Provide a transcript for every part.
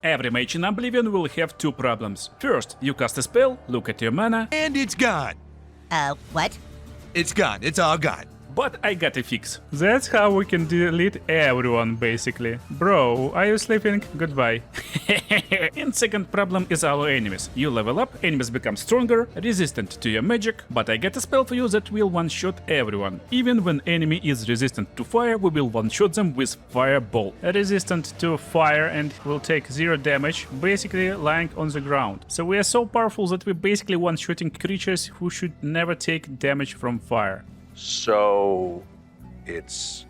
Every mage in Oblivion will have two problems. First, you cast a spell, look at your mana, And it's gone. What? It's gone. It's all gone. but I got a fix. That's how we can delete everyone, basically. Bro, are you sleeping? Goodbye. And second problem is our enemies. You level up, enemies become stronger, resistant to your magic, but I get a spell for you that will one-shot everyone. Even when enemy is resistant to fire, we will one-shot them with Fireball. Resistant to fire and will take 0 damage, basically lying on the ground. So we are so powerful that we're basically one-shotting creatures who should never take damage from fire. So it's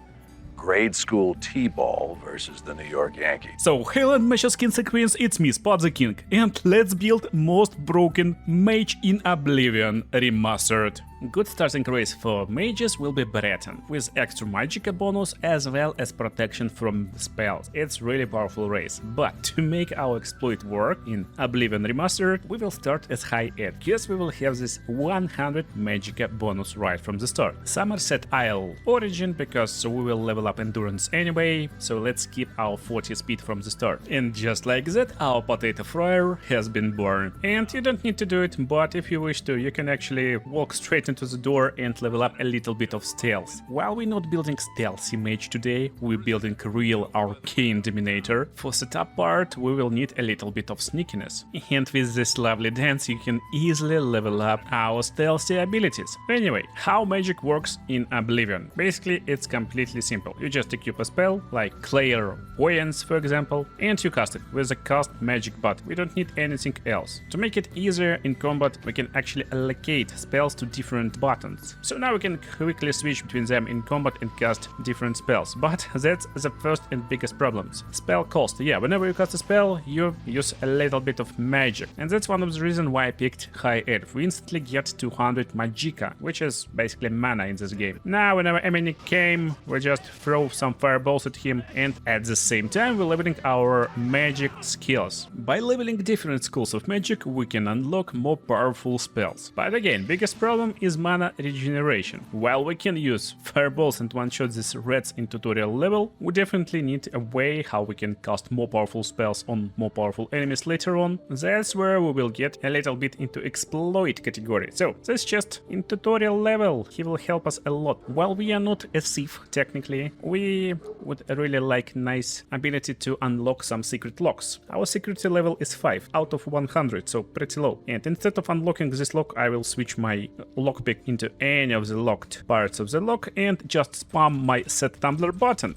grade school T-ball versus the New York Yankees. So, hail and Mage Skins and Queens, it's me, Spot the King, and let's build most broken Mage in Oblivion Remastered. Good starting race for mages will be Breton, with extra Magicka bonus as well as protection from spells. It's really powerful race, but to make our exploit work in Oblivion Remastered, we will start as high ed, because we will have this 100 Magicka bonus right from the start. Some are set Isle Origin, because we will level up endurance anyway, so let's keep our 40 speed from the start. And just like that, our potato fryer has been born. And you don't need to do it, but if you wish to, you can actually walk straight into the door and level up a little bit of stealth. While we're not building stealthy mage today, we're building real arcane dominator. For setup part, we will need a little bit of sneakiness. And with this lovely dance, you can easily level up our stealthy abilities. Anyway, how magic works in Oblivion? Basically, it's completely simple. You just equip a spell, like Clairvoyance, for example, and you cast it with a cast magic button. We don't need anything else. To make it easier in combat, we can actually allocate spells to different buttons. So now we can quickly switch between them in combat and cast different spells. But that's the first and biggest problems. Spell cost. Yeah, whenever you cast a spell, you use a little bit of magic. And that's one of the reasons why I picked High Ed. We instantly get 200 Magicka, which is basically mana in this game. Now, whenever enemy came, we just throw some fireballs at him, and at the same time we're leveling our magic skills. By leveling different schools of magic, we can unlock more powerful spells. But again, biggest problem is mana regeneration. While we can use fireballs and one-shot these reds in tutorial level, we definitely need a way how we can cast more powerful spells on more powerful enemies later on. That's where we will get a little bit into exploit category. So this just in tutorial level, he will help us a lot. While we are not a thief technically, we would really like nice ability to unlock some secret locks. Our security level is 5 out of 100, so pretty low. And instead of unlocking this lock, I will switch my lockpick into any of the locked parts of the lock and just spam my set tumbler button.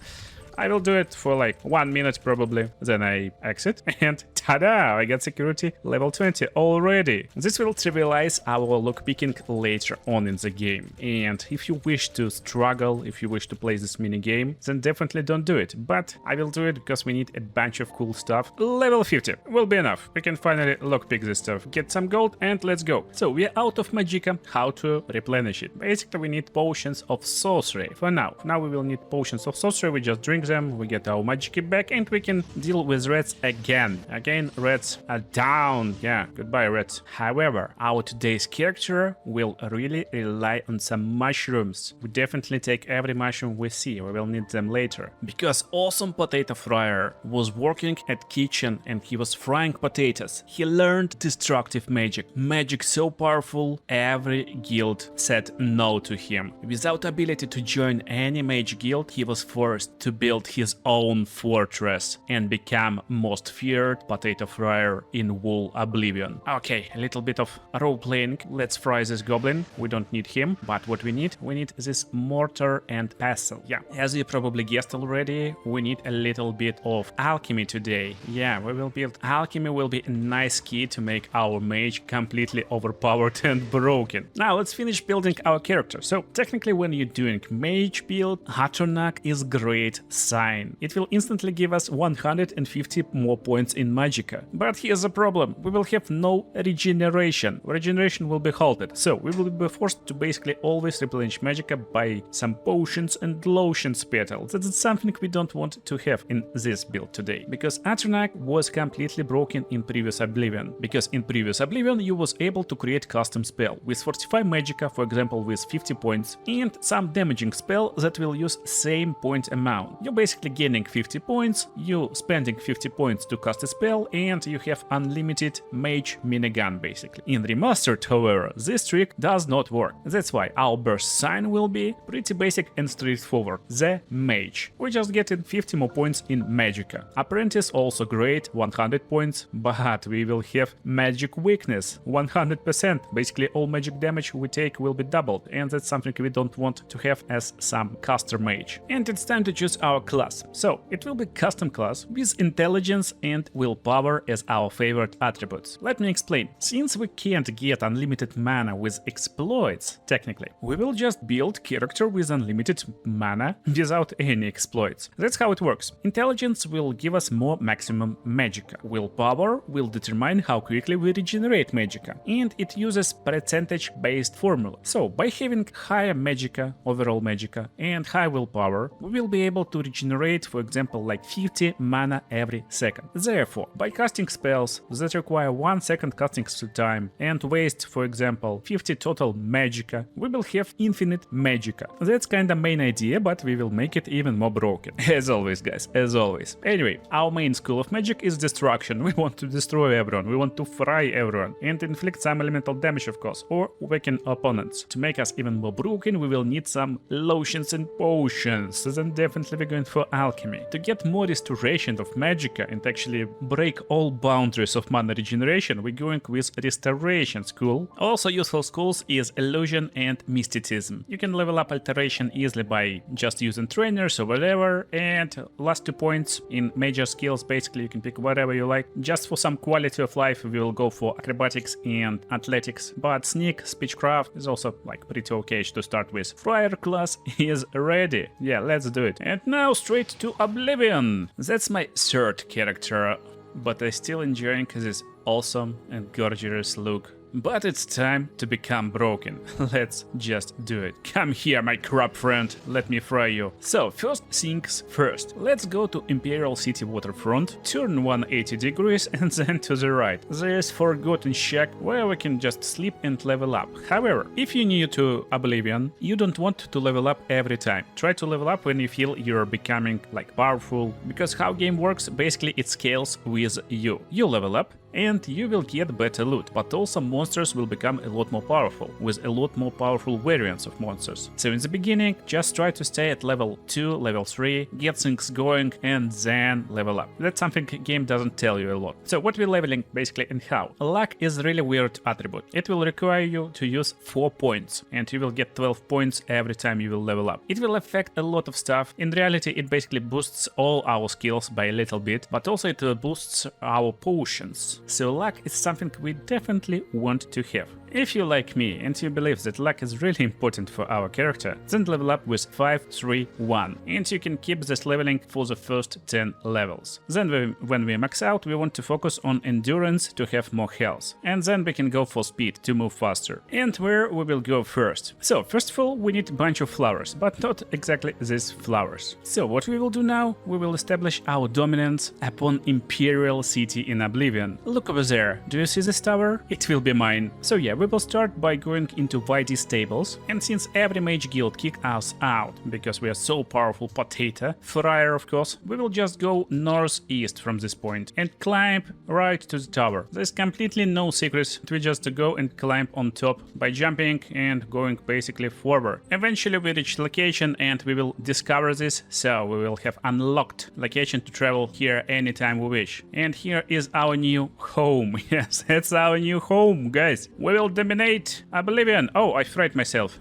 I will do it for like 1 minute probably, then I exit and ta-da! I get security level 20 already. This will trivialize our lockpicking later on in the game. And if you wish to struggle, if you wish to play this mini game, then definitely don't do it. But I will do it because we need a bunch of cool stuff. Level 50 will be enough. We can finally lockpick this stuff, get some gold, and let's go. So we are out of Magicka. How to replenish it? Basically we need potions of sorcery for now. Now we will need potions of sorcery. We just drink them, we get our Magicka back, and we can deal with reds again. Again, reds are down. Yeah, goodbye reds. However, our today's character will really rely on some mushrooms. We definitely take every mushroom we see. We will need them later. Because awesome potato fryer was working at kitchen and he was frying potatoes. He learned destructive magic. Magic so powerful, every guild said no to him. Without ability to join any mage guild, he was forced to build his own fortress and become most feared potato fryer in Wool Oblivion. Okay, a little bit of role playing. Let's fry this goblin. We don't need him, but what we need this mortar and pestle. Yeah, as you probably guessed already, we need a little bit of alchemy today. Yeah, we will build alchemy. Will be a nice key to make our mage completely overpowered and broken. Now let's finish building our character. So technically when you're doing mage build, Atronach is great sign. It will instantly give us 150 more points in Magicka. But here's a problem. We will have no regeneration. Regeneration will be halted. So we will be forced to basically always replenish Magicka by some potions and lotions petals. That's something we don't want to have in this build today. Because Atronach was completely broken in previous Oblivion. Because in previous Oblivion you was able to create custom spell with 45 Magicka, for example with 50 points, and some damaging spell that will use same point amount. You're basically gaining 50 points, you spending 50 points to cast a spell, spell and you have unlimited mage minigun basically. In Remastered, however, this trick does not work. That's why our burst sign will be pretty basic and straightforward, the mage. We just get in 50 more points in Magicka. Apprentice also great, 100 points, but we will have magic weakness, 100%. Basically all magic damage we take will be doubled, and that's something we don't want to have as some caster mage. And it's time to choose our class. So it will be custom class with intelligence and willpower as our favorite attributes. Let me explain. Since we can't get unlimited mana with exploits, technically, we will just build character with unlimited mana without any exploits. That's how it works. Intelligence will give us more maximum magicka. Willpower will determine how quickly we regenerate magicka, and it uses percentage-based formula. So by having higher magicka, overall magicka, and high willpower, we will be able to regenerate, for example, like 50 mana every second. Therefore, by casting spells that require 1 second casting time and waste, for example, 50 total magicka, we will have infinite magicka. That's kinda main idea, but we will make it even more broken. As always, guys, as always. Anyway, our main school of magic is destruction. We want to destroy everyone, we want to fry everyone, and inflict some elemental damage, of course, or weaken opponents. To make us even more broken, we will need some lotions and potions. Then definitely we're going for alchemy. To get more restoration of magicka and actually break all boundaries of mana regeneration, we're going with restoration school. Also useful schools is illusion and mysticism. You can level up alteration easily by just using trainers or whatever, and last 2 points in major skills, basically you can pick whatever you like. Just for some quality of life we will go for acrobatics and athletics, but sneak, speechcraft is also like pretty okay to start with. Friar class is ready. Yeah, let's do it. And now straight to Oblivion. That's my third character, but I still enjoying this awesome and gorgeous look. But it's time to become broken. Let's just do it. Come here, my crab friend. Let me fry you. So, first things first. Let's go to Imperial City waterfront, turn 180 degrees and then to the right. There is Forgotten Shack where we can just sleep and level up. However, if you're new to Oblivion, you don't want to level up every time. Try to level up when you feel you're becoming like powerful, because how game works, basically it scales with you. You level up and you will get better loot, but also monsters will become a lot more powerful, with a lot more powerful variants of monsters. So in the beginning, just try to stay at level 2, level 3, get things going, and then level up. That's something game doesn't tell you a lot. So what we're leveling basically and how? Luck is a really weird attribute. It will require you to use 4 points, and you will get 12 points every time you will level up. It will affect a lot of stuff. In reality, it basically boosts all our skills by a little bit, but also it boosts our potions. So luck is something we definitely want to have. If you like me and you believe that luck is really important for our character, then level up with 5, 3, 1, and you can keep this leveling for the first 10 levels. Then when we max out, we want to focus on endurance to have more health, and then we can go for speed to move faster. And where we will go first? So first of all, we need a bunch of flowers, but not exactly these flowers. So what we will do now, we will establish our dominance upon Imperial City in Oblivion. Look over there, do you see this tower? It will be mine. So yeah, we will start by going into YD stables, and since every mage guild kicked us out because we are so powerful potato, Friar of course, we will just go northeast from this point and climb right to the tower. There's completely no secrets, we just go and climb on top by jumping and going basically forward. Eventually we reach location and we will discover this, so we will have unlocked location to travel here anytime we wish. And here is our new home. Yes, that's our new home, guys. We will dominate Oblivion. Oh, I fried myself.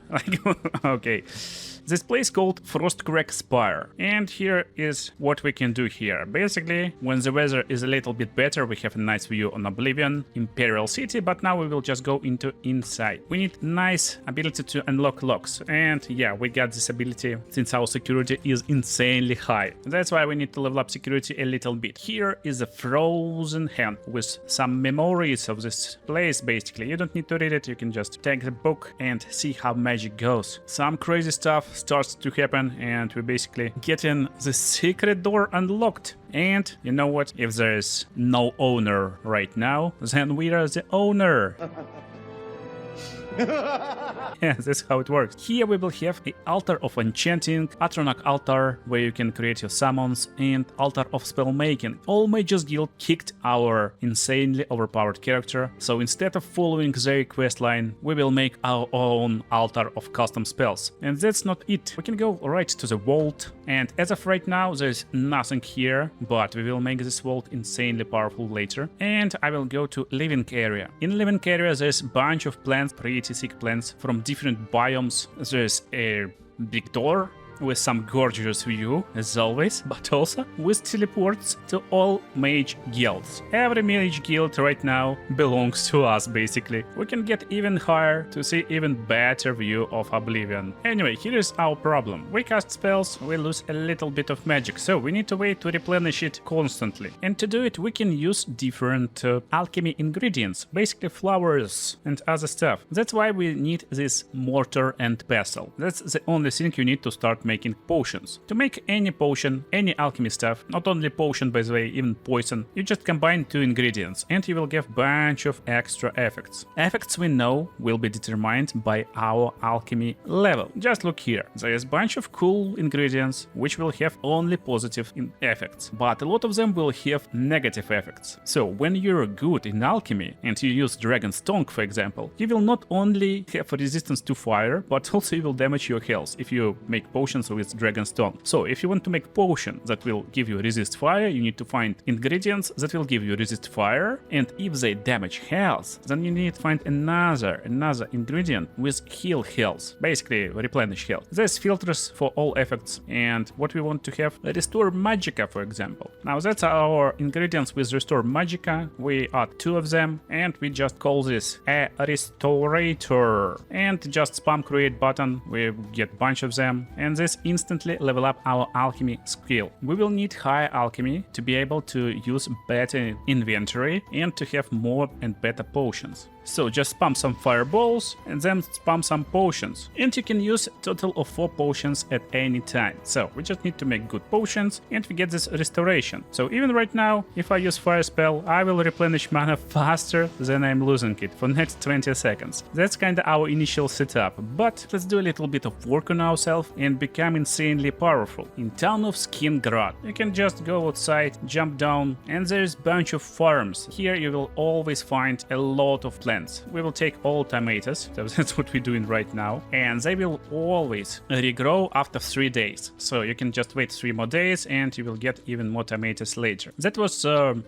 Okay. This place called Frostcrag Spyre, and here is what we can do here. Basically, when the weather is a little bit better, we have a nice view on Oblivion, Imperial City, but now we will just go into inside. We need nice ability to unlock locks, and yeah, we got this ability since our security is insanely high. That's why we need to level up security a little bit. Here is a frozen hand with some memories of this place, basically. You don't need to read it, you can just take the book and see how magic goes. Some crazy stuff starts to happen, and we basically getting the secret door unlocked. And you know what? If there is no owner right now, then we are the owner. Yeah, that's how it works. Here we will have the Altar of Enchanting, Atronach Altar, where you can create your summons, and Altar of Spellmaking. All Mages Guild kicked our insanely overpowered character, so instead of following their questline, we will make our own Altar of Custom Spells. And that's not it. We can go right to the vault, and as of right now, there's nothing here, but we will make this vault insanely powerful later. And I will go to Living Area. In Living Area, there's a bunch of plants, pretty sick plants from different biomes. There's a big door with some gorgeous view, as always, but also with teleports to all mage guilds. Every mage guild right now belongs to us, basically. We can get even higher to see even better view of Oblivion. Anyway, here is our problem. We cast spells, we lose a little bit of magic, so we need to wait to replenish it constantly. And to do it, we can use different alchemy ingredients, basically flowers and other stuff. That's why we need this mortar and pestle. That's the only thing you need to start making potions. To make any potion, any alchemy stuff, not only potion by the way, even poison, you just combine two ingredients and you will get a bunch of extra effects. Effects we know will be determined by our alchemy level. Just look here, there is a bunch of cool ingredients which will have only positive effects, but a lot of them will have negative effects. So when you're good in alchemy and you use Dragon's Tongue, for example, you will not only have a resistance to fire, but also you will damage your health if you make potions with Dragon's Tongue. So if you want to make potion that will give you resist fire, you need to find ingredients that will give you resist fire, and if they damage health, then you need to find another ingredient with heal health, basically replenish health. There's filters for all effects, and what we want to have, restore magicka, for example. Now that's our ingredients with restore magicka. We add two of them, and we just call this a restorator, and just spam create button. We get a bunch of them, and this instantly level up our alchemy skill. We will need higher alchemy to be able to use better inventory and to have more and better potions. So just spam some fireballs and then spam some potions. And you can use a total of 4 potions at any time. So we just need to make good potions and we get this restoration. So even right now, if I use fire spell, I will replenish mana faster than I'm losing it for next 20 seconds. That's kinda our initial setup. But let's do a little bit of work on ourselves and become insanely powerful. In town of Skingrad, you can just go outside, jump down, and there's a bunch of farms. Here you will always find a lot of plants. We will take all tomatoes, so that's what we're doing right now, and they will always regrow after 3 days. So you can just wait 3 more days and you will get even more tomatoes later. That was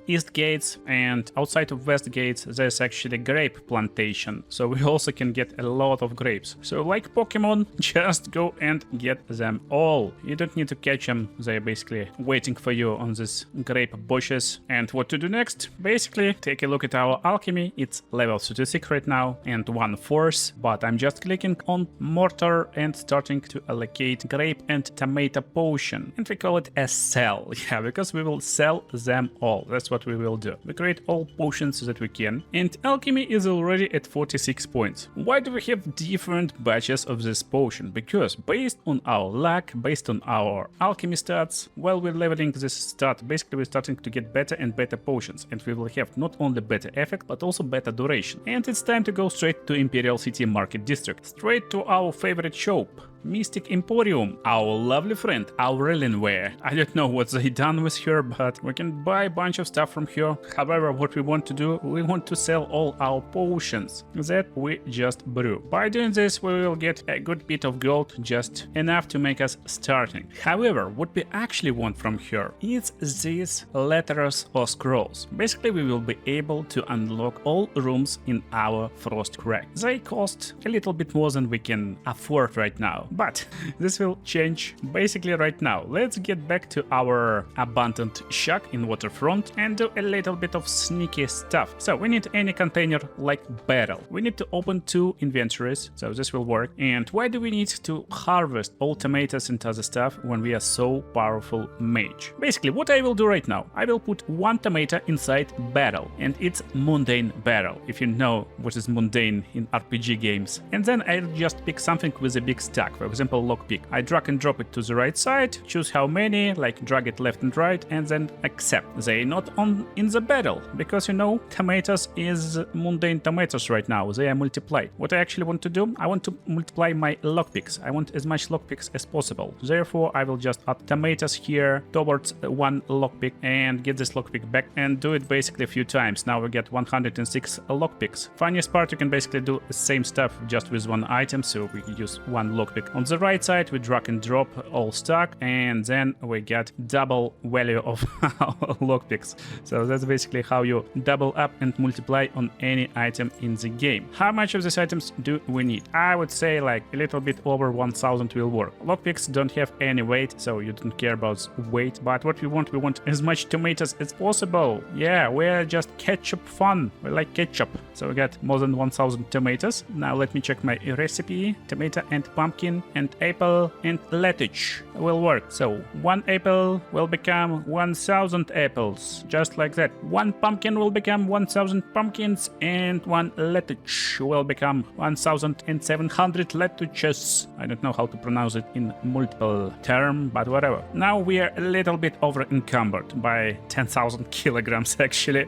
East Gates, and outside of West Gates there's actually grape plantation, so we also can get a lot of grapes. So like Pokemon, just go and get them all. You don't need to catch them, they're basically waiting for you on these grape bushes. And what to do next? Basically take a look at our alchemy. It's level 36 right now and 1 force, but I'm just clicking on mortar and starting to allocate grape and tomato potion, and we call it a sell. Yeah, because we will sell them all. That's what we will do. We create all potions that we can, and alchemy is already at 46 points. Why do we have different batches of this potion? Because based on our luck, based on our alchemy stats, while we're leveling this stat, basically we're starting to get better and better potions, and we will have not only better effect but also better duration. And it's time to go straight to Imperial City Market District, straight to our favorite shop, Mystic Emporium, our lovely friend Aurelinware. I don't know what they done with her, but we can buy a bunch of stuff from her. However, what we want to do, we want to sell all our potions that we just brew. By doing this, we will get a good bit of gold, just enough to make us starting. However, what we actually want from her is these letters or scrolls. Basically, we will be able to unlock all rooms in our Frostcrag. They cost a little bit more than we can afford right now, but this will change basically right now. Let's get back to our abandoned shack in Waterfront and do a little bit of sneaky stuff. So we need any container like barrel. We need to open 2 inventories, so this will work. And why do we need to harvest all tomatoes and other stuff when we are so powerful mage? Basically what I will do right now, I will put 1 tomato inside barrel, and it's mundane barrel, if you know what is mundane in RPG games. And then I'll just pick something with a big stack. for example, lockpick. I drag and drop it to the right side, choose how many, like drag it left and right, and then accept. They not on in the battle, because you know, tomatoes is mundane tomatoes right now. They are multiplied. What I actually want to do, I want to multiply my lockpicks. I want as much lockpicks as possible. Therefore, I will just add tomatoes here towards one lockpick and get this lockpick back and do it basically a few times. Now we get 106 lockpicks. Funniest part, you can basically do the same stuff just with one item, so we can use one lockpick. On the right side, we drag and drop all stack, and then we get double value of our lockpicks. So that's basically how you double up and multiply on any item in the game. How much of these items do we need? I would say like a little bit over 1000 will work. Lockpicks don't have any weight, so you don't care about weight, but what we want as much tomatoes as possible. Yeah, we're just ketchup fun. We like ketchup. So we got more than 1000 tomatoes. Now let me check my recipe. Tomato and pumpkin and apple and lettuce will work. So one apple will become 1000 apples, just like that. One pumpkin will become 1000 pumpkins, and one lettuce will become 1700 lettuces. I don't know how to pronounce it in multiple term, but whatever. Now we are a little bit over encumbered by 10,000 kilograms actually.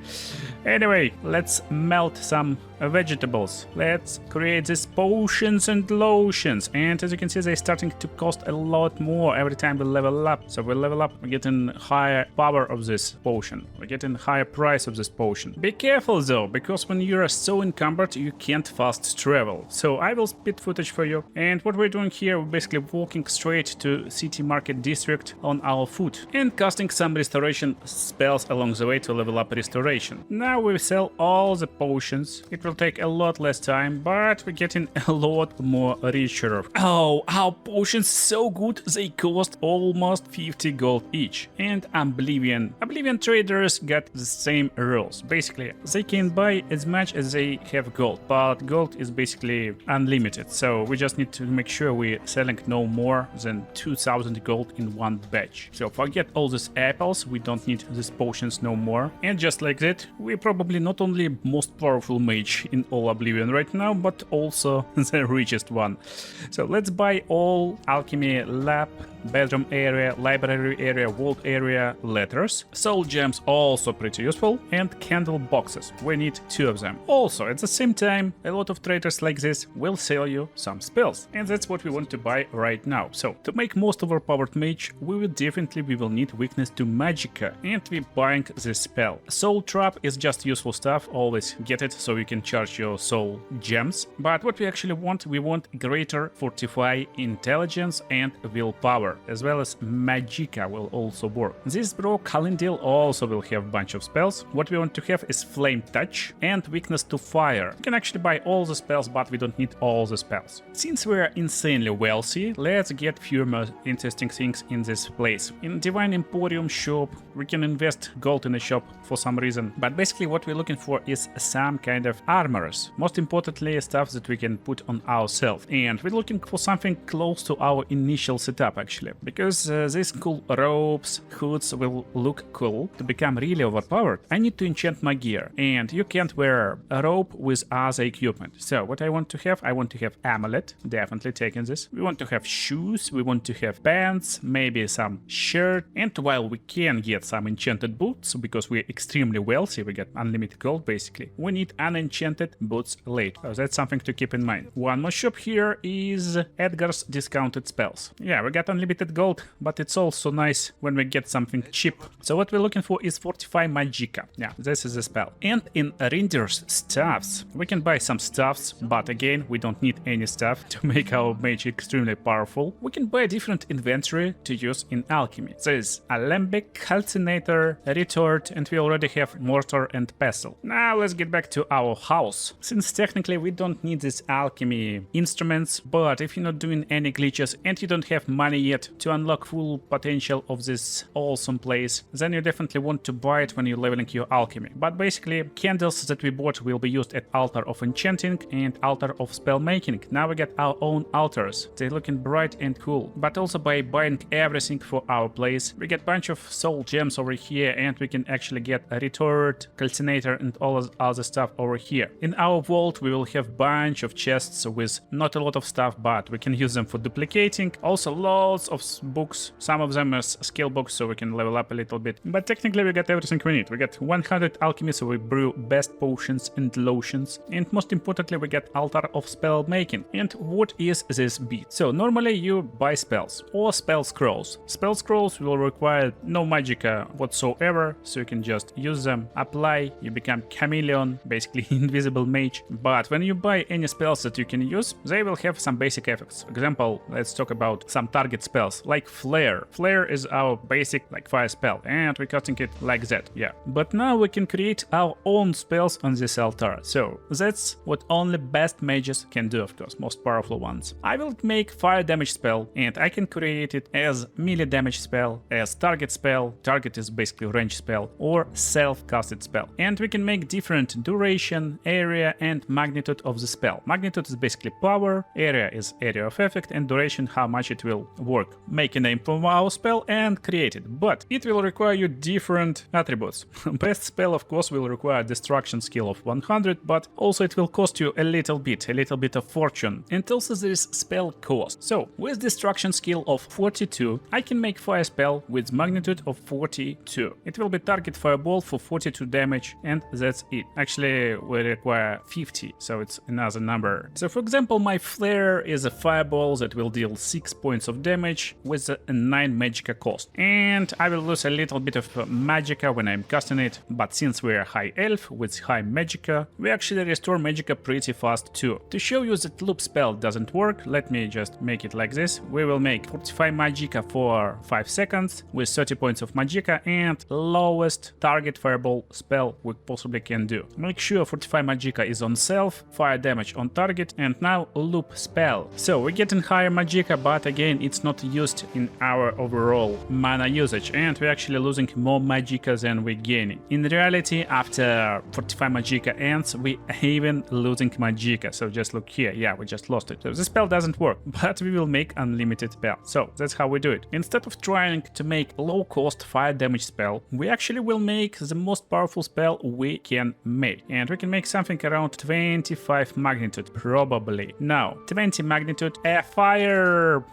Anyway, let's melt some vegetables. Let's create these potions and lotions, and as you can see, they're starting to cost a lot more every time we level up. So we level up, we're getting higher power of this potion, we're getting higher price of this potion. Be careful though, because when you are so encumbered, you can't fast travel. So I will speed footage for you, and what we're doing here, we're basically walking straight to city market district on our foot and casting some restoration spells along the way to level up restoration. Now we sell all the potions. It will take a lot less time, but we're getting a lot more richer. Oh, our potions so good, they cost almost 50 gold each. And Oblivion traders got the same rules. Basically, they can buy as much as they have gold, but gold is basically unlimited. So we just need to make sure we're selling no more than 2000 gold in one batch. So forget all these apples, we don't need these potions no more. And just like that, we're probably not only most powerful mage in all Oblivion right now, but also the richest one. So let's buy all alchemy lab, bedroom area, library area, vault area, letters. Soul gems also pretty useful, and candle boxes. We need 2 of them. Also, at the same time, a lot of traders like this will sell you some spells, and that's what we want to buy right now. So to make most overpowered mage, we will need weakness to MAGICKA, and we're buying this spell. Soul trap is just useful stuff, always get it so you can charge your soul gems. But what we actually want, we want greater fortify intelligence and willpower, as well as MAGICKA will also work. This bro Kalindil also will have a bunch of spells. What we want to have is flame touch and weakness to fire. You can actually buy all the spells, but we don't need all the spells. Since we're insanely wealthy, let's get few more interesting things in this place. In Divine Emporium shop, we can invest gold in a shop for some reason, but basically what we're looking for is some kind of armors. Most importantly, stuff that we can put on ourselves, and we're looking for something close to our initial setup actually, because these cool robes, hoods will look cool. To become really overpowered, I need to enchant my gear, and you can't wear a robe with other equipment. So what I want to have amulet, definitely taking this. We want to have shoes, we want to have pants, maybe some shirt, and while we can get some enchanted boots, because we're extremely wealthy, we get unlimited gold basically, we need unenchanted boots later. So that's something to keep in mind. One more shop here is Edgar's discounted spells. Yeah, we got unlimited gold, but it's also nice when we get something cheap. So what we're looking for is Fortify MAGICKA. Yeah, this is a spell. And in Rinder's stuffs, we can buy some stuffs, but again, we don't need any stuff to make our mage extremely powerful. We can buy a different inventory to use in alchemy. There's Alembic, Calcinator, Retort, and we already have Mortar and Pestle. Now let's get back to our house. Since technically we don't need these alchemy instruments, but if you're not doing any glitches and you don't have money yet to unlock full potential of this awesome place, then you definitely want to buy it when you're leveling your alchemy. But basically, candles that we bought will be used at Altar of Enchanting and Altar of Spell Making. Now we get our own altars. They're looking bright and cool. But also by buying everything for our place, we get a bunch of soul gems over here, and we can actually get a retort, calcinator, and all of other stuff over here. In our vault, we will have a bunch of chests with not a lot of stuff, but we can use them for duplicating. Also lots of books, some of them as skill books, so we can level up a little bit. But technically we got everything we need. We got 100 alchemy, so we brew best potions and lotions. And most importantly, we get Altar of Spell Making. And what is this bit? So normally you buy spells or spell scrolls. Spell scrolls will require no magicka whatsoever, so you can just use them, apply, you become chameleon, basically invisible mage. But when you buy any spells that you can use, they will have some basic effects. For example, let's talk about some target spells like Flare. Flare is our basic like fire spell, and we're casting it like that, yeah. But now we can create our own spells on this altar. So that's what only best mages can do, of course, most powerful ones. I will make fire damage spell, and I can create it as melee damage spell, as target spell, target is basically range spell, or self-casted spell. And we can make different duration, area, and magnitude of the spell. Magnitude is basically power, area is area of effect, and duration how much it will work. Make a name for our spell and create it. But it will require you different attributes. Best spell, of course, will require destruction skill of 100, but also it will cost you a little bit of fortune. And also there is spell cost. So with destruction skill of 42, I can make fire spell with magnitude of 42. It will be target fireball for 42 damage, and that's it. Actually, we require 50, so it's another number. So for example, my flare is a fireball that will deal 6 points of damage with a 9 magicka cost. And I will lose a little bit of magicka when I'm casting it, but since we're high elf with high magicka, we actually restore magicka pretty fast too. To show you that loop spell doesn't work, let me just make it like this. We will make 45 magicka for 5 seconds with 30 points of magicka and lowest target fireball spell we possibly can do. Make sure 45 magicka is on self, fire damage on target, and now loop spell. So we're getting higher magicka, but again it's not used in our overall mana usage, and we're actually losing more magicka than we're gaining. In reality, after 45 magicka ends, we even losing magicka. So just look here, yeah, we just lost it. So the spell doesn't work, but we will make unlimited spell. So that's how we do it. Instead of trying to make low cost fire damage spell, we actually will make the most powerful spell we can make. And we can make something around 25 magnitude, probably. Now, 20 magnitude, a fireball.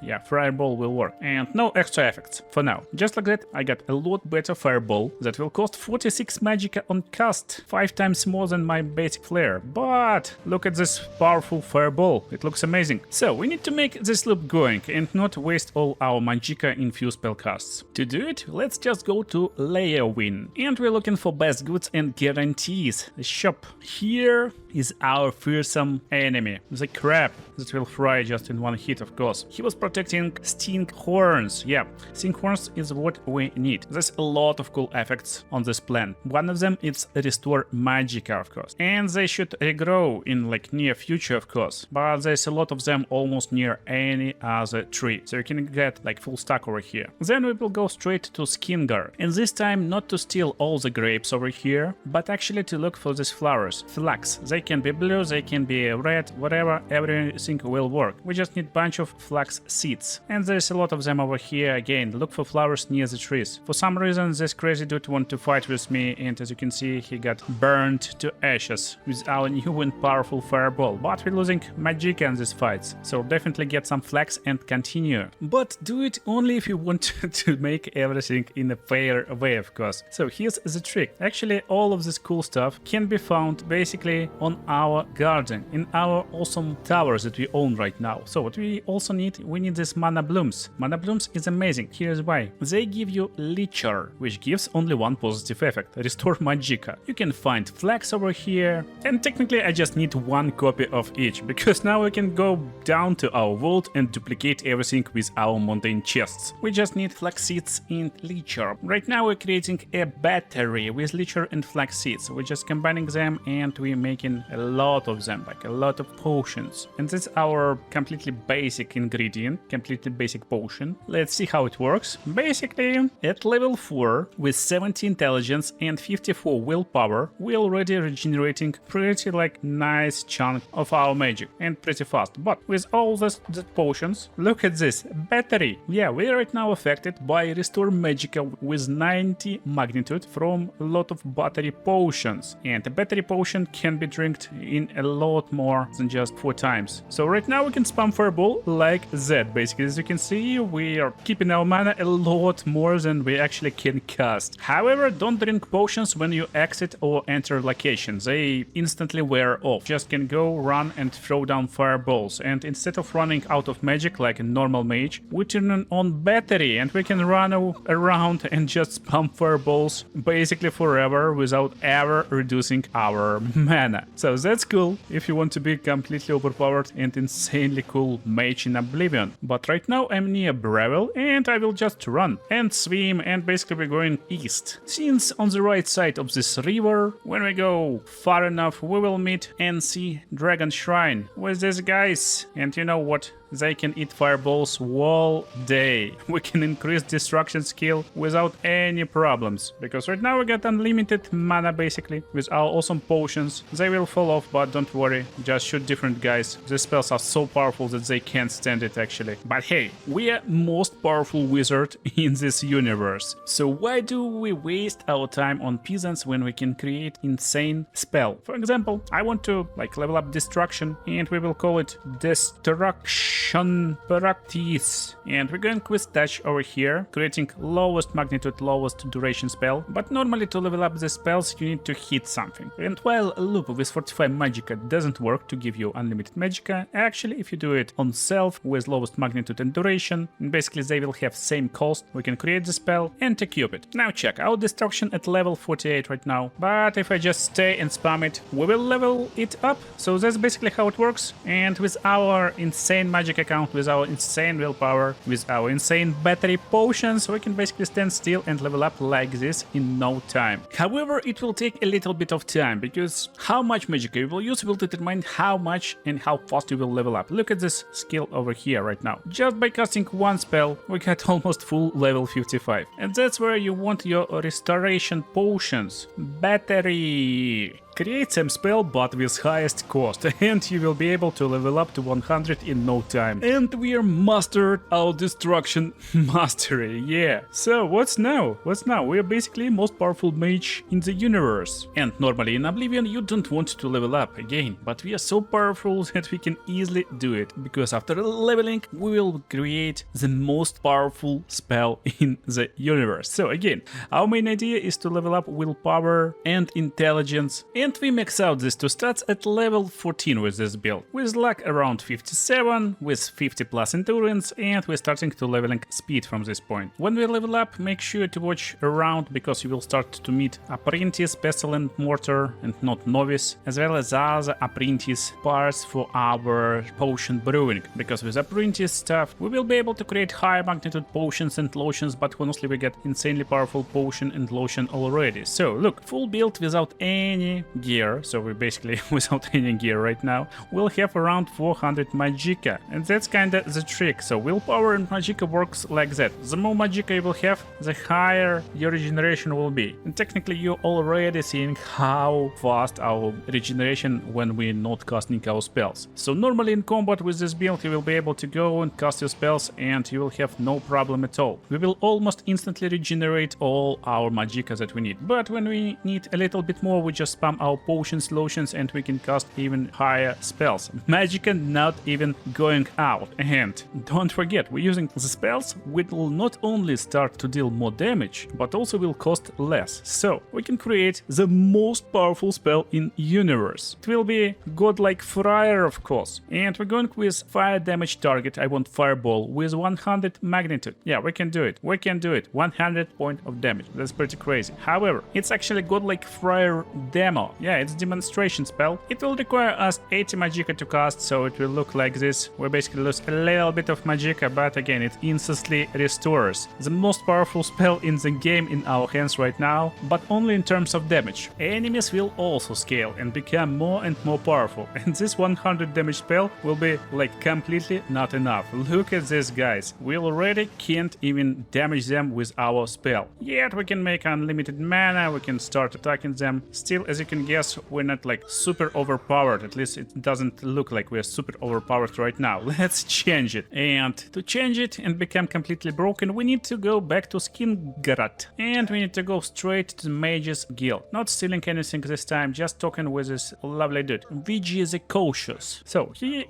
Yeah, fireball will work. And no extra effects for now. Just like that, I got a lot better fireball that will cost 46 magicka on cast, 5 times more than my basic flare. But look at this powerful fireball. It looks amazing. So we need to make this loop going and not waste all our magicka in few spell casts. To do it, let's just go to Layer Win. And we're looking for best goods and guarantees. The shop. Here is our fearsome enemy, the crab that will fry just in one hit, of course. He was protecting sting horns. Yeah, sting horns is what we need. There's a lot of cool effects on this plan. One of them is restore magicka, of course, and they should regrow in like near future, of course, but there's a lot of them almost near any other tree, so you can get like full stack over here. Then we will go straight to Skingar, and this time not to steal all the grapes over here, but actually to look for these flowers, flax. They can be blue, they can be red, whatever, everything will work. We just need a bunch of flax seeds, and there's a lot of them over here. Again, look for flowers near the trees. For some reason this crazy dude want to fight with me, and as you can see he got burned to ashes with our new and powerful fireball, but we're losing magicka in these fights, so definitely get some flax and continue. But do it only if you want to make everything in a fair way, of course. So here's the trick. Actually all of this cool stuff can be found basically on our garden, in our awesome towers that we own right now. So what we also need, we need these mana blooms. Mana blooms is amazing. Here's why. They give you Leecher, which gives only one positive effect, restore magicka. You can find flax over here, and technically I just need one copy of each, because now we can go down to our vault and duplicate everything with our mundane chests. We just need flax seeds and Leecher. Right now we're creating a battery with Leecher and flax seeds. We're just combining them and we're making a lot of them, like a lot of potions. And that's our complete completely basic ingredient, completely basic potion. Let's see how it works. Basically, at level 4, with 70 intelligence and 54 willpower, we're already regenerating pretty like nice chunk of our magic, and pretty fast. But with all the potions, look at this, battery. Yeah, we're right now affected by Restore Magicka with 90 magnitude from a lot of battery potions. And a battery potion can be drinked in a lot more than just 4 times. So right now we can spam Fireball like that. Basically, as you can see, we are keeping our mana a lot more than we actually can cast. However, don't drink potions when you exit or enter location. They instantly wear off. Just can go, run and throw down fireballs. And instead of running out of magic like a normal mage, we turn on battery and we can run around and just spam fireballs basically forever without ever reducing our mana. So that's cool if you want to be completely overpowered and insanely cool mage in Oblivion. But right now I'm near Breville and I will just run and swim, and basically we're going east. Since on the right side of this river, when we go far enough, we will meet and see Dragon Shrine with these guys. And you know what? They can eat fireballs all day. We can increase destruction skill without any problems, because right now we got unlimited mana basically with our awesome potions. They will fall off, but don't worry, just shoot different guys. The spells are so powerful that they can't stand it actually. But hey, we are most powerful wizard in this universe. So why do we waste our time on peasants when we can create insane spell? For example, I want to like level up destruction, and we will call it destruction practice, and we're going with touch over here, creating lowest magnitude, lowest duration spell. But normally to level up the spells you need to hit something, and while a loop with 45 magicka doesn't work to give you unlimited magicka, actually if you do it on self with lowest magnitude and duration, basically they will have same cost. We can create the spell and equip it. Now check, our destruction at level 48 right now, but if I just stay and spam it, we will level it up. So that's basically how it works. And with our insane magic account, with our insane willpower, with our insane battery potions, we can basically stand still and level up like this in no time. However, it will take a little bit of time, because how much magicka you will use will determine how much and how fast you will level up. Look at this skill over here right now. Just by casting one spell, we got almost full level 55. And that's where you want your restoration potions. Battery. Create some spell but with highest cost, and you will be able to level up to 100 in no time. And we are mastered our destruction mastery, yeah. So what's now? We are basically most powerful mage in the universe. And normally in Oblivion you don't want to level up again, but we are so powerful that we can easily do it, because after leveling we will create the most powerful spell in the universe. So again, our main idea is to level up willpower and intelligence, and we max out these two stats at level 14 with this build, with luck around 57, with 50 plus endurance, and we're starting to leveling speed from this point. When we level up, make sure to watch around, because you will start to meet apprentice, pestilent mortar, and not novice, as well as other apprentice parts for our potion brewing, because with apprentice stuff we will be able to create high magnitude potions and lotions, but honestly we get insanely powerful potion and lotion already. So look, full build without any gear, so we basically without any gear right now, we'll have around 400 magicka, and that's kinda the trick. So willpower and magicka works like that. The more magicka you will have, the higher your regeneration will be. And technically you're already seeing how fast our regeneration when we're not casting our spells. So normally in combat with this build you will be able to go and cast your spells and you will have no problem at all. We will almost instantly regenerate all our magicka that we need. But when we need a little bit more, we just spam our potions, lotions, and we can cast even higher spells. Magicka not even going out. And don't forget, we're using the spells which will not only start to deal more damage, but also will cost less. So we can create the most powerful spell in universe. It will be godlike friar, of course. And we're going with fire damage target. I want fireball with 100 magnitude. Yeah, we can do it. 100 point of damage. That's pretty crazy. However, it's actually godlike friar demo. Oh, yeah, it's demonstration spell. It will require us 80 Magicka to cast, so it will look like this. We basically lose a little bit of Magicka, but again, it instantly restores. The most powerful spell in the game in our hands right now, but only in terms of damage. Enemies will also scale and become more and more powerful, and this 100 damage spell will be like completely not enough. Look at this, guys. We already can't even damage them with our spell. Yet we can make unlimited mana, we can start attacking them. Still, as you can guess, we're not like super overpowered. At least it doesn't look like we're super overpowered right now. Let's change it. And to change it and become completely broken, we need to go back to Skingrad. And we need to go straight to the Mage's Guild. Not stealing anything this time, just talking with this lovely dude. VG the Cautious. So he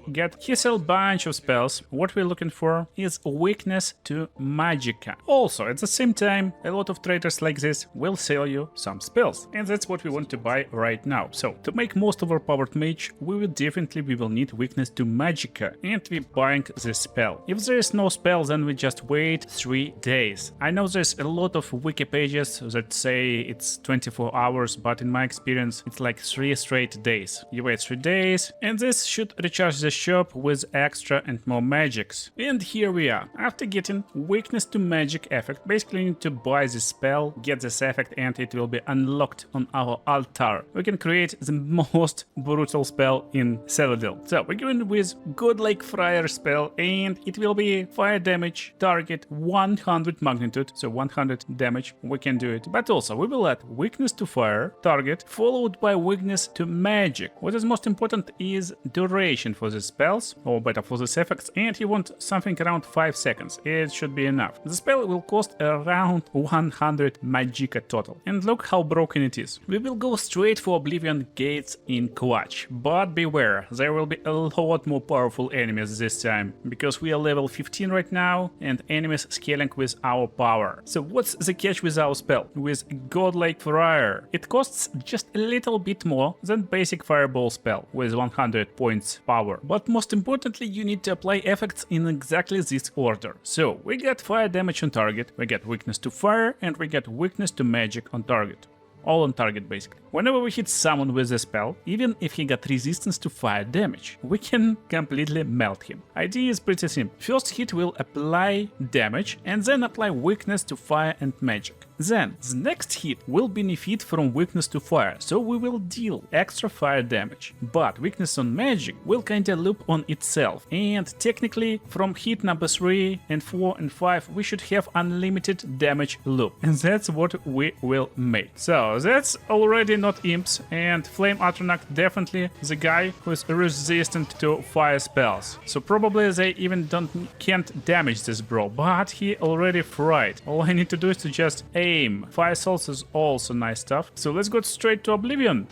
sell a bunch of spells. What we're looking for is weakness to Magicka. Also, at the same time, a lot of traders like this will sell you some spells. And that's what we want to buy right now. So to make most overpowered mage, we will need weakness to Magicka. And we're buying this spell. If there is no spell, then we just wait 3 days. I know there's a lot of wiki pages that say it's 24 hours, but in my experience, it's like 3 straight days. You wait 3 days, and this should recharge the shop with extra and more magics. And here we are. After getting weakness to magic effect, basically you need to buy this spell, get this effect, and it will be unlocked on our altar. We can create the most brutal spell in Citadel. So we're going with Godlike Friar spell, and it will be fire damage, target 100 magnitude, so 100 damage. We can do it. But also we will add weakness to fire, target, followed by weakness to magic. What is most important is duration for the spells, or better for this effects, and you want something around 5 seconds. It should be enough. The spell will cost around 100 Magicka total. And look how broken it is. We will go straight for Oblivion Gates in clutch. But beware, there will be a lot more powerful enemies this time, because we are level 15 right now, and enemies scaling with our power. So what's the catch with our spell? With Godlike Friar, it costs just a little bit more than basic fireball spell with 100 points power. But most importantly, you need to apply effects in exactly this order. So we get fire damage on target, we get weakness to fire, and we get weakness to magic on target. All on target basically. Whenever we hit someone with a spell, even if he got resistance to fire damage, we can completely melt him. Idea is pretty simple. First hit will apply damage and then apply weakness to fire and magic. Then the next hit will benefit from weakness to fire, so we will deal extra fire damage. But weakness on magic will kinda loop on itself, and technically from hit number 3 and 4 and 5 we should have unlimited damage loop, and that's what we will make. So that's already not imps, and Flame Atronach definitely the guy who is resistant to fire spells. So probably they even can't damage this bro, but he already fried. All I need to do is to just aim. Fire Souls is also nice stuff. So let's go straight to Oblivion.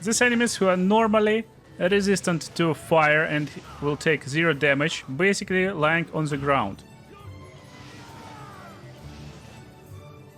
These enemies who are normally resistant to fire and will take 0 damage, basically lying on the ground.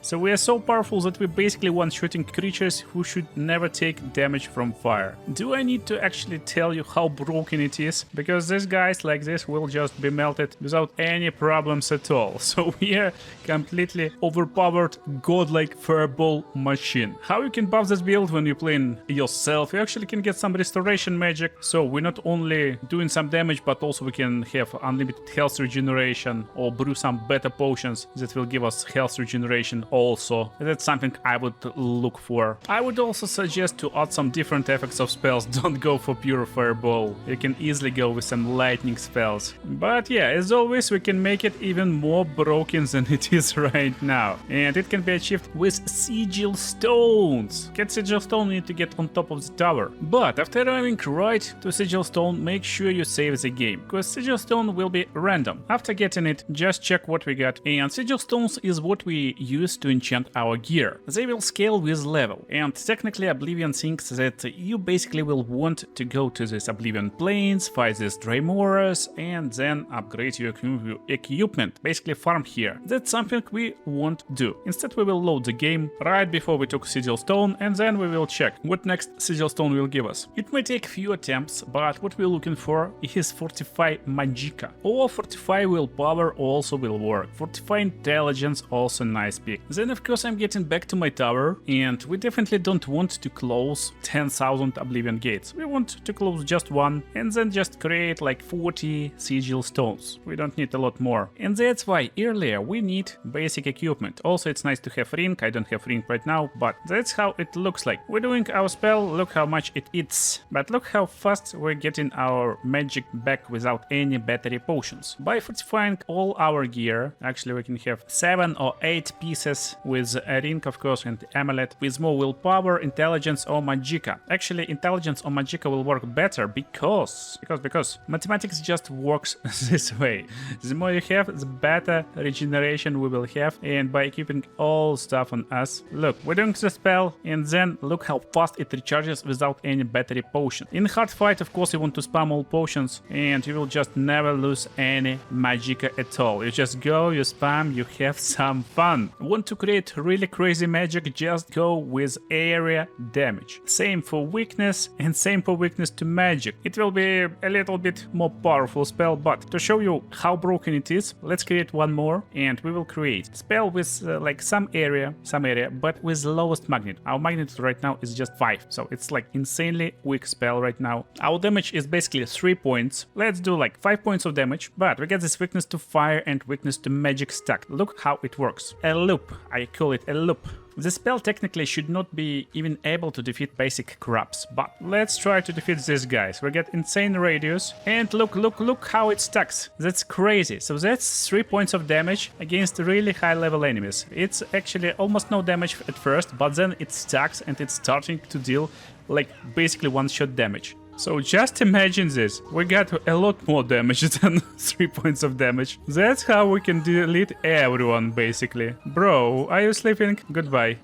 So we are so powerful that we basically one-shooting creatures who should never take damage from fire. Do I need to actually tell you how broken it is? Because these guys like this will just be melted without any problems at all. So we are completely overpowered godlike fireball machine. How you can buff this build when you're playing yourself? You actually can get some restoration magic. So we're not only doing some damage, but also we can have unlimited health regeneration or brew some better potions that will give us health regeneration also. That's something I would look for. I would also suggest to add some different effects of spells. Don't go for pure fireball. You can easily go with some lightning spells. But yeah, as always, we can make it even more broken than it is right now. And it can be achieved with sigil stones. Get sigil stone, you need to get on top of the tower. But after arriving right to sigil stone, make sure you save the game, because sigil stone will be random. After getting it, just check what we got. And sigil stones is what we use to enchant our gear. They will scale with level, and technically Oblivion thinks that you basically will want to go to this Oblivion plains, fight these Dreymoras, and then upgrade your equipment, basically farm here. That's something we won't do. Instead we will load the game right before we took Sigil Stone, and then we will check what next Sigil Stone will give us. It may take few attempts, but what we're looking for is Fortify Magicka, or Fortify Willpower also will work. Fortify Intelligence also nice pick. Then of course I'm getting back to my tower, and we definitely don't want to close 10,000 Oblivion Gates. We want to close just one, and then just create like 40 sigil stones. We don't need a lot more. And that's why earlier we need basic equipment. Also it's nice to have ring, I don't have ring right now, but that's how it looks like. We're doing our spell, look how much it eats. But look how fast we're getting our magic back without any battery potions. By fortifying all our gear, actually we can have 7 or 8 pieces with a ring of course and amulet, with more willpower, intelligence or magicka. Actually intelligence or magicka will work better because mathematics just works this way. The more you have, the better regeneration we will have, and by equipping all stuff on us. Look, we're doing the spell, and then look how fast it recharges without any battery potion. In hard fight, of course, you want to spam all potions, and you will just never lose any magicka at all. You just go, you spam, you have some fun. Want to create really crazy magic? Just go with area damage. Same for weakness, and same for weakness to magic. It will be a little bit more powerful spell, but to show you how broken it is, let's create one more, and we will create spell with like some area, but with lowest magnet. Our magnet right now is just 5, so it's like insanely weak spell right now. Our damage is basically 3 points. Let's do like 5 points of damage, but we get this weakness to fire and weakness to magic stack. Look how it works. A loop, I call it a loop. The spell technically should not be even able to defeat basic crops, but let's try to defeat these guys. We get insane radius, and look how it stacks. That's crazy. So that's 3 points of damage against really high level enemies. It's actually almost no damage at first, but then it stacks and it's starting to deal like basically one-shot damage. So just imagine this, we got a lot more damage than 3 points of damage. That's how we can delete everyone, basically. Bro, are you sleeping? Goodbye.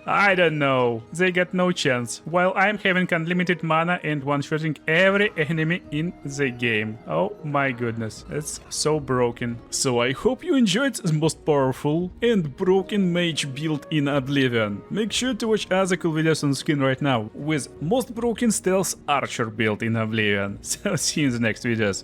I don't know, they got no chance, while I'm having unlimited mana and one-shotting every enemy in the game. Oh my goodness, it's so broken. So I hope you enjoyed the most powerful and broken mage build in Oblivion. Make sure to watch other cool videos on screen right now with most broken stealth archer build in Oblivion. So see you in the next videos.